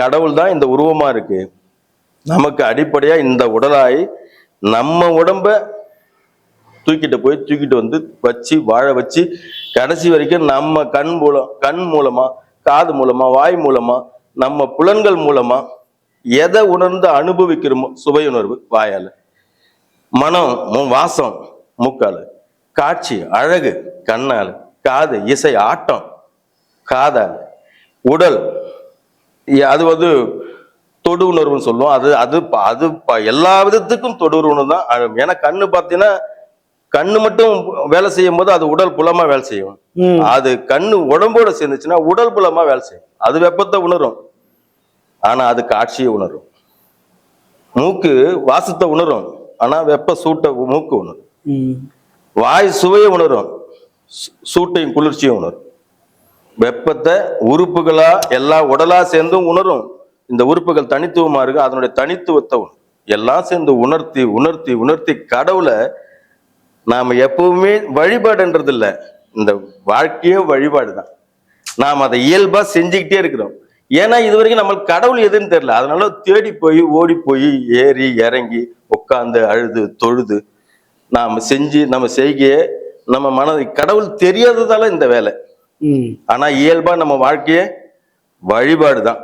கடவுள் தான் இந்த உருவமா இருக்கு. நமக்கு அடிப்படையா இந்த உடலாய் நம்ம உடம்ப தூக்கிட்டு வந்து வச்சு வாழ வச்சு கடைசி வரைக்கும் நம்ம கண் மூலமா, காது மூலமா, வாய் மூலமா, நம்ம புலன்கள் மூலமா எதை உணர்ந்து அனுபவிக்கிறோமோ, சுவையுணர்வு வாயால, மனம் வாசம் மூக்கால, காட்சி அழகு கண்ணால, காது இசை ஆட்டம் காதால், உடல் அது தொடு உணர்வுன்னு சொல்லுவோம். அது அது அது எல்லா விதத்துக்கும் தொடு உணர்வு தான். ஏன்னா கண்ணு பார்த்தீங்கன்னா கண்ணு மட்டும் வேலை செய்யும் போது அது உடல் புலமா வேலை செய்யும். அது கண்ணு உடம்போட சேர்ந்துச்சுன்னா உடல் புலமா வேலை செய்யும். அது வெப்பத்தை உணரும், ஆனா அது காட்சியை உணரும். மூக்கு வாசத்தை உணரும், ஆனா வெப்ப சூட்டை மூக்கு உணரும். வாய் சுவையை உணரும், சூட்டையும் குளிர்ச்சியும் உணரும். வெப்பத்தை உறுப்புகளா எல்லா உடலா சேர்ந்தும் உணரும். இந்த உறுப்புகள் தனித்துவமா இருக்கு, அதனுடைய தனித்துவத்தை எல்லாம் சேர்ந்து உணர்த்தி உணர்த்தி உணர்த்தி கடவுளை நாம எப்பவுமே வழிபாடுன்றது இல்லை, இந்த வாழ்க்கையே வழிபாடுதான். நாம் அதை இயல்பா செஞ்சுக்கிட்டே இருக்கிறோம். ஏன்னா இது வரைக்கும் நம்மளுக்கு கடவுள் எதுன்னு தெரியல. அதனால தேடி போய் ஓடி போய் ஏறி இறங்கி உட்காந்து அழுது தொழுது நாம செஞ்சு நம்ம செய்கையே நம்ம மனதை கடவுள் தெரியாததால இந்த வேலை. ஆனா இயல்பா நம்ம வாழ்க்கையே வழிபாடுதான்.